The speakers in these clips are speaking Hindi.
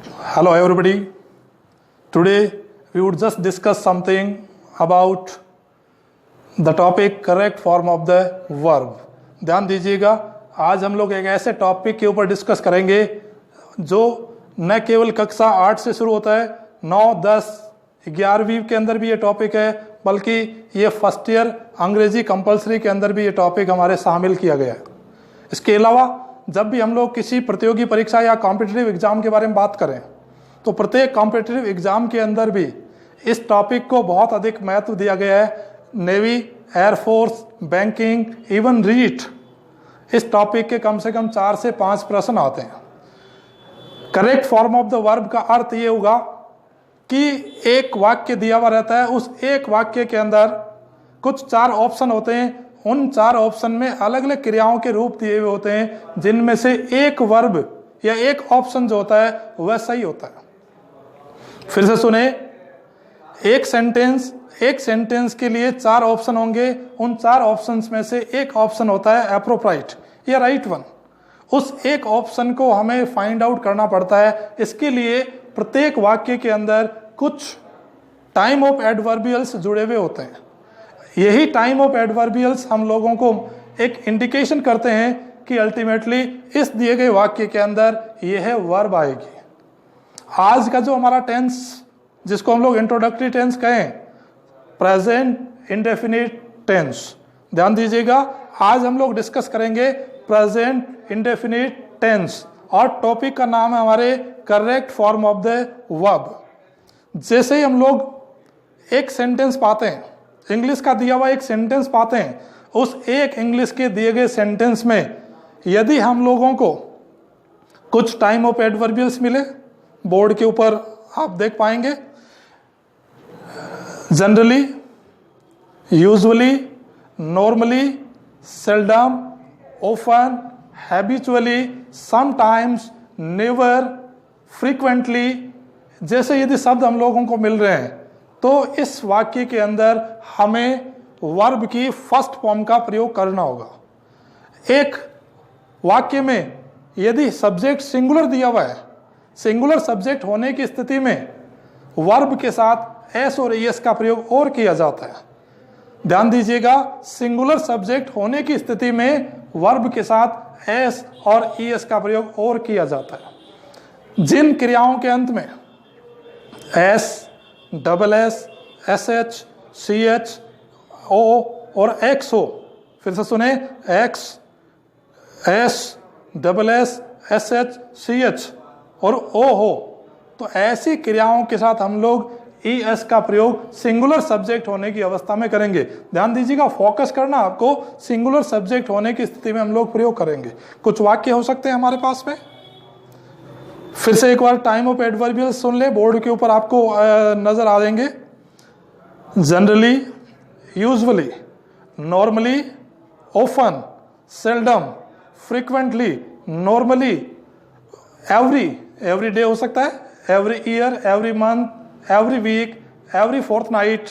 Hello everybody. Today we would just discuss something about the topic correct form of the verb. ध्यान दीजिएगा, आज हम लोग एक ऐसे टॉपिक के ऊपर डिस्कस करेंगे जो न केवल कक्षा 8 से शुरू होता है, 9, 10, 11वीं के अंदर भी ये टॉपिक है, बल्कि ये फर्स्ट ईयर अंग्रेजी कंपलसरी के अंदर भी ये टॉपिक हमारे शामिल किया गया है। इसके अलावा जब भी हम लोग किसी प्रतियोगी परीक्षा या कॉम्पिटिटिव एग्जाम के बारे में बात करें तो प्रत्येक कॉम्पिटिटिव एग्जाम के अंदर भी इस टॉपिक को बहुत अधिक महत्व दिया गया है। Navy, air force, banking, even REET, इस टॉपिक के कम से कम 4 से 5 प्रश्न आते हैं। Correct form of the verb का अर्थ ये होगा कि एक वाक्य दिया हुआ रहता है, उस एक वाक्य के अंदर कुछ 4 ऑप्शन होते हैं, उन 4 ऑप्शन में अलग अलग क्रियाओं के रूप दिए हुए होते हैं, जिनमें से एक वर्ब या एक ऑप्शन जो होता है वह सही होता है। फिर से सुने, एक सेंटेंस के लिए 4 ऑप्शन होंगे, उन 4 ऑप्शंस में से एक ऑप्शन होता है एप्रोप्राइट या राइट वन। उस एक ऑप्शन को हमें फाइंड आउट करना पड़ता है। इसके लिए प्रत्येक वाक्य के अंदर कुछ टाइम ऑफ एडवर्बियल्स जुड़े हुए होते हैं। यही टाइम ऑफ एडवर्बियल्स हम लोगों को एक इंडिकेशन करते हैं कि अल्टीमेटली इस दिए गए वाक्य के अंदर यह वर्ब आएगी। आज का जो हमारा टेंस, जिसको हम लोग इंट्रोडक्टरी टेंस कहें, प्रेजेंट इंडेफिनिट टेंस, ध्यान दीजिएगा, आज हम लोग डिस्कस करेंगे प्रेजेंट इंडेफिनिट टेंस और टॉपिक का नाम है हमारे correct form of the verb. जैसे ही हम लोग एक सेंटेंस पाते हैं, इंग्लिश का दिया हुआ एक सेंटेंस पाते हैं, उस एक इंग्लिश के दिए गए सेंटेंस में यदि हम लोगों को कुछ टाइम ऑफ एडवर्बियल्स मिले, बोर्ड के ऊपर आप देख पाएंगे, generally, usually, normally, seldom, often, habitually, sometimes, never, frequently, जैसे यदि शब्द हम लोगों को मिल रहे हैं तो इस वाक्य के अंदर हमें वर्ब की फर्स्ट फॉर्म का प्रयोग करना होगा। एक वाक्य में यदि सब्जेक्ट सिंगुलर दिया हुआ है, सिंगुलर सब्जेक्ट होने की स्थिति में वर्ब के साथ एस और ईएस का प्रयोग और किया जाता है। ध्यान दीजिएगा, सिंगुलर सब्जेक्ट होने की स्थिति में वर्ब के साथ एस और ईएस का प्रयोग और किया जाता है। जिन क्रियाओं के अंत में S, double S, S H, C H, O और एक्स हो, फिर से सुने, X, S, double S, S H, C H और ओ हो, तो ऐसी क्रियाओं के साथ हम लोग ई एस का प्रयोग सिंगुलर सब्जेक्ट होने की अवस्था में करेंगे। ध्यान दीजिएगा, फोकस करना आपको, सिंगुलर सब्जेक्ट होने की स्थिति में हम लोग प्रयोग करेंगे। कुछ वाक्य हो सकते हैं हमारे पास में। फिर से एक बार टाइम ऑफ एडवर्बियल सुन ले, बोर्ड के ऊपर आपको नजर आ जाएंगे। Generally, usually, normally, often, seldom, frequently, normally, every day हो सकता है, every year, every month, every week, every fortnight,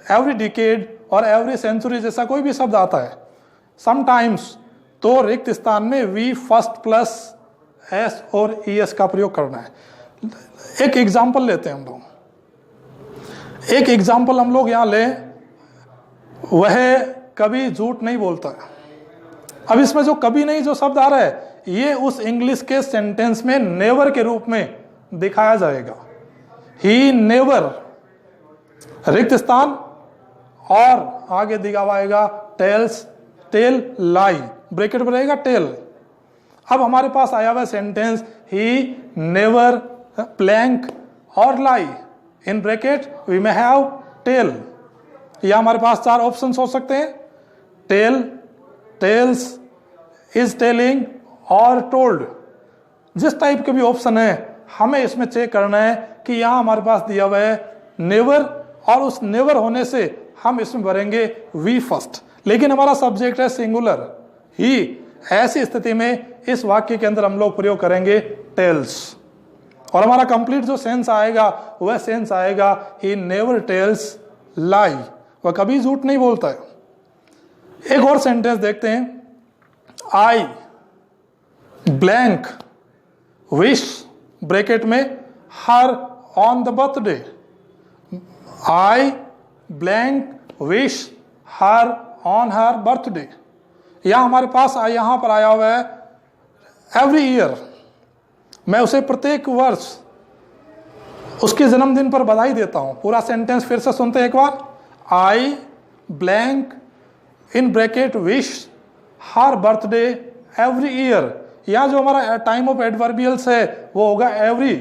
every decade और एवरी सेंचुरी जैसा कोई भी शब्द आता है। समटाइम्स तो रिक्त स्थान में वी फर्स्ट प्लस एस और ईएस का प्रयोग करना है। एक एग्जाम्पल लेते हैं हम लोग। एक एग्जाम्पल हम लोग यहां लें, वह कभी झूठ नहीं बोलता है। अब इसमें जो कभी नहीं जो शब्द आ रहा है, ये उस इंग्लिश के सेंटेंस में नेवर के रूप में दिखाया जाएगा। ही नेवर, रिक्त स्थान और आगे दिखा आएगा टेल्स, टेल, लाई, ब्रैकेट में रहेगा टेल। अब हमारे पास आया हुआ सेंटेंस ही नेवर ब्लैंक और lie, in bracket we may have tell. या हमारे पास 4 ऑप्शंस हो सकते हैं, टेल, टेल्स, इज टेलिंग और टोल्ड। जिस टाइप के भी ऑप्शन है, हमें इसमें चेक करना है कि यहां हमारे पास दिया हुआ है नेवर, और उस नेवर होने से हम इसमें भरेंगे वी फर्स्ट, लेकिन हमारा सब्जेक्ट है सिंगुलर ही। ऐसी स्थिति में इस वाक्य के अंदर हम लोग प्रयोग करेंगे टेल्स, और हमारा कंप्लीट जो सेंस आएगा वह सेंस आएगा ही नेवर टेल्स लाई, वह कभी झूठ नहीं बोलता है। एक और सेंटेंस देखते हैं, आई ब्लैंक विश ब्रैकेट में her on the birthday, I blank wish her on her birthday. यह हमारे पास यहां पर आया हुआ है एवरी ईयर, मैं उसे प्रत्येक वर्ष उसके जन्मदिन पर बधाई देता हूं। पूरा सेंटेंस फिर से सुनते हैं एक बार, I blank in bracket wish her birthday every year. यह जो हमारा टाइम ऑफ एडवर्बियल्स है वो होगा एवरी।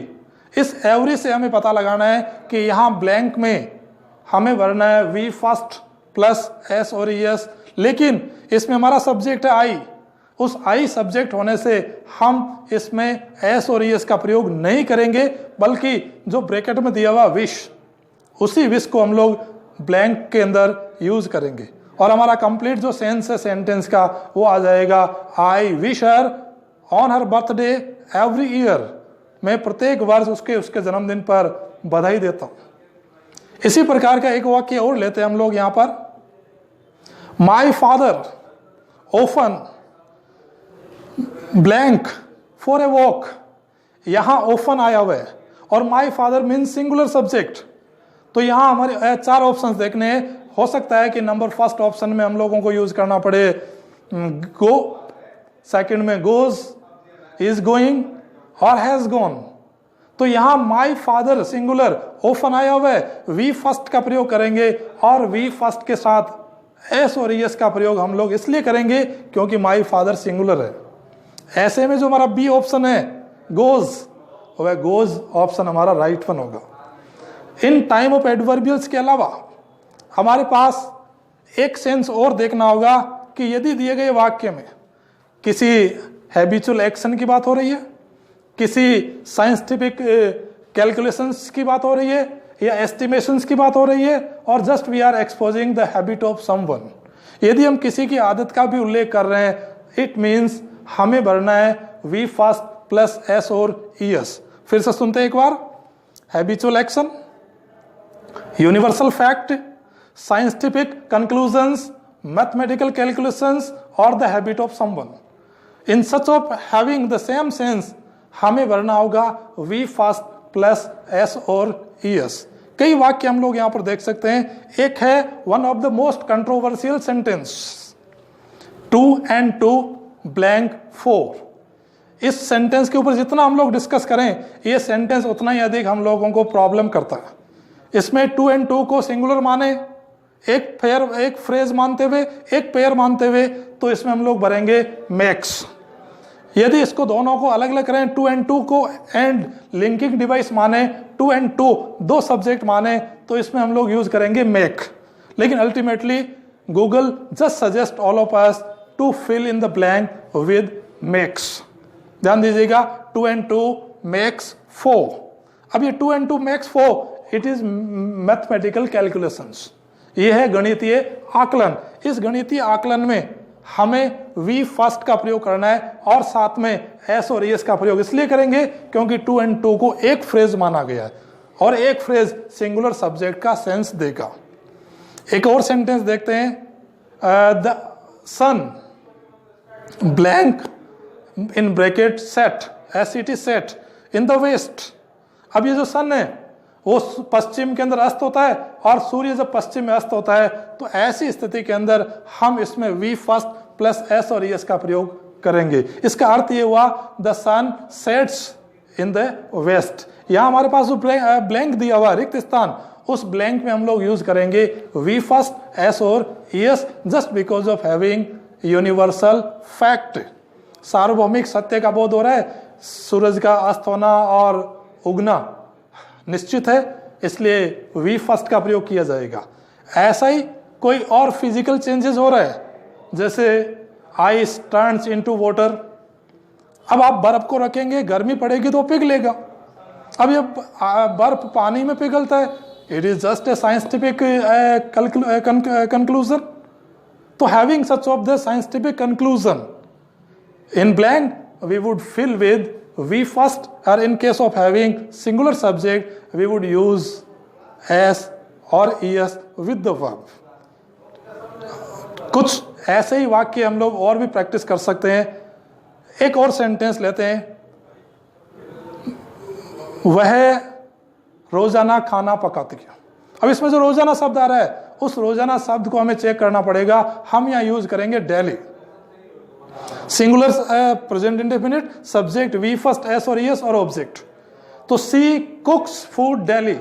इस एवरी से हमें पता लगाना है कि यहां ब्लैंक में हमें भरना है वी फर्स्ट प्लस एस और एस, लेकिन इसमें हमारा सब्जेक्ट है आई। उस आई सब्जेक्ट होने से हम इसमें एस और एस का प्रयोग नहीं करेंगे, बल्कि जो ब्रैकेट में दिया हुआ विश, उसी विश को हम लोग ब्लैंक के अंदर यूज करेंगे और हमारा कंप्लीट जो सेंस है सेंटेंस का वो आ जाएगा, I wish her on her birthday every year. मैं प्रत्येक वर्ष उसके जन्मदिन पर बधाई देता हूं। इसी प्रकार का एक वाक्य और लेते हैं हम लोग यहां पर, my father often blank for a walk. यहां ऑफन आया हुआ है और my father means singular subject. तो यहां हमारे 4 ऑप्शंस देखने हैं। हो सकता है कि नंबर फर्स्ट ऑप्शन में हम लोगों को यूज करना पड़े गो, सेकंड में गोज, इज गोइंग और हैज गॉन। तो यहां माई फादर सिंगुलर ऑफन आया हुआ है, वी फर्स्ट का प्रयोग करेंगे और वी फर्स्ट के साथ एस और एस का प्रयोग हम लोग इसलिए करेंगे क्योंकि माई फादर सिंगुलर है। ऐसे में जो हमारा बी ऑप्शन है गोज, वह गोज ऑप्शन हमारा राइट वन होगा। इन टाइम ऑफ एडवर्बियल्स के अलावा हमारे पास एक सेंस और देखना होगा कि यदि दिए गए वाक्य में किसी हैबिचुअल एक्शन की बात हो रही है, किसी साइंटिफिक कैलकुलेशंस की बात हो रही है या एस्टिमेशंस की बात हो रही है, और just we are exposing the habit of someone. यदि हम किसी की आदत का भी उल्लेख कर रहे हैं, इट मीन्स हमें भरना है वी फर्स्ट प्लस एस और ईएस। फिर से सुनते हैं एक बार, habitual action, universal fact, scientific conclusions, mathematical calculations और the habit of someone. In such of having the same sense हमें भरना होगा वी फर्स्ट प्लस एस और ईएस। कई वाक्य हम लोग यहां पर देख सकते हैं। एक है one of the most controversial sentence, 2 and 2 blank 4। इस सेंटेंस के ऊपर जितना हम लोग डिस्कस करें, ये सेंटेंस उतना ही अधिक हम लोगों को प्रॉब्लम करता है। इसमें 2 and 2 को सिंगुलर माने, एक फ्रेज मानते हुए, एक पेयर मानते हुए, तो इसमें हम लोग भरेंगे मैक्स। यदि इसको दोनों को अलग अलग करें, 2 and 2 को एंड लिंकिंग डिवाइस माने, 2 and 2 दो सब्जेक्ट माने, तो इसमें हम लोग यूज करेंगे मेक। लेकिन ultimately Google just suggest all of us to fill in the blank with makes. ध्यान दीजिएगा, 2 and 2 मेक्स 4। अब ये 2 and 2 makes 4, it is mathematical calculations. ये है गणितीय आकलन। इस गणितीय आकलन में हमें वी फर्स्ट का प्रयोग करना है और साथ में एस और एस का प्रयोग इसलिए करेंगे क्योंकि 2 and 2 को एक फ्रेज माना गया है और एक फ्रेज सिंगुलर सब्जेक्ट का सेंस देगा। एक और सेंटेंस देखते हैं, the sun blank in bracket set, S it is set in the west. अब ये जो सन है वो पश्चिम के अंदर अस्त होता है और सूर्य जब पश्चिम में अस्त होता है, तो ऐसी स्थिति के अंदर हम इसमें वी फर्स्ट प्लस एस और एस का प्रयोग करेंगे। इसका अर्थ ये हुआ the sun sets in the west. यहां हमारे पास जो ब्लैंक दिया हुआ रिक्त स्थान, उस ब्लैंक में हम लोग यूज करेंगे वी फर्स्ट एस और S, just because of having universal fact. सार्वभौमिक सत्य का बोध हो रहा है, सूरज का अस्त होना और उगना निश्चित है, इसलिए वी फर्स्ट का प्रयोग किया जाएगा। ऐसा ही कोई और फिजिकल चेंजेस हो रहा है, जैसे आइस टर्न्स इनटू वाटर। अब आप बर्फ को रखेंगे, गर्मी पड़ेगी तो पिघलेगा। अब ये बर्फ पानी में पिघलता है, it is just a scientific conclusion. तो having such of the scientific conclusion in blank we would fill with we first, or in case of having singular subject we would use s or es with the verb। कुछ ऐसे ही वाक्य हम लोग और भी प्रैक्टिस कर सकते हैं। एक और सेंटेंस लेते हैं, वह रोजाना खाना पकाती है। अब इसमें जो रोजाना शब्द आ रहा है, उस रोजाना शब्द को हमें चेक करना पड़ेगा। हम यहाँ यूज करेंगे daily. Singular present indefinite, subject V first S और एस और ऑब्जेक्ट। तो she cooks food daily,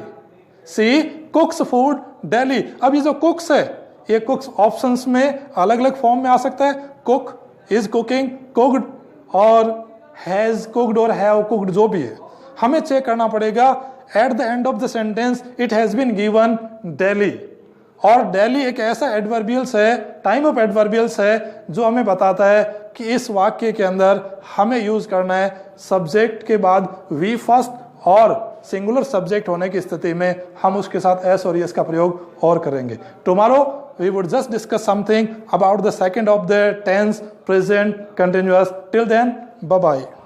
she cooks food daily. अब ये जो कुक्स है, ये कुक्स ऑप्शंस में अलग अलग फॉर्म में आ सकता है। कुक, इज कुकिंग, कुक्ड और हैज कुक्ड और हैव कुक्ड, जो भी है हमें चेक करना पड़ेगा। At the end of the sentence it has been given daily. और डेली एक ऐसा एडवर्बियल्स है, टाइम ऑफ एडवर्बियल्स है, जो हमें बताता है कि इस वाक्य के अंदर हमें यूज करना है सब्जेक्ट के बाद वी फर्स्ट, और सिंगुलर सब्जेक्ट होने की स्थिति में हम उसके साथ एस और एस का प्रयोग और करेंगे। Tomorrow we would just discuss something about the second of the tense present continuous. Till then, bye bye.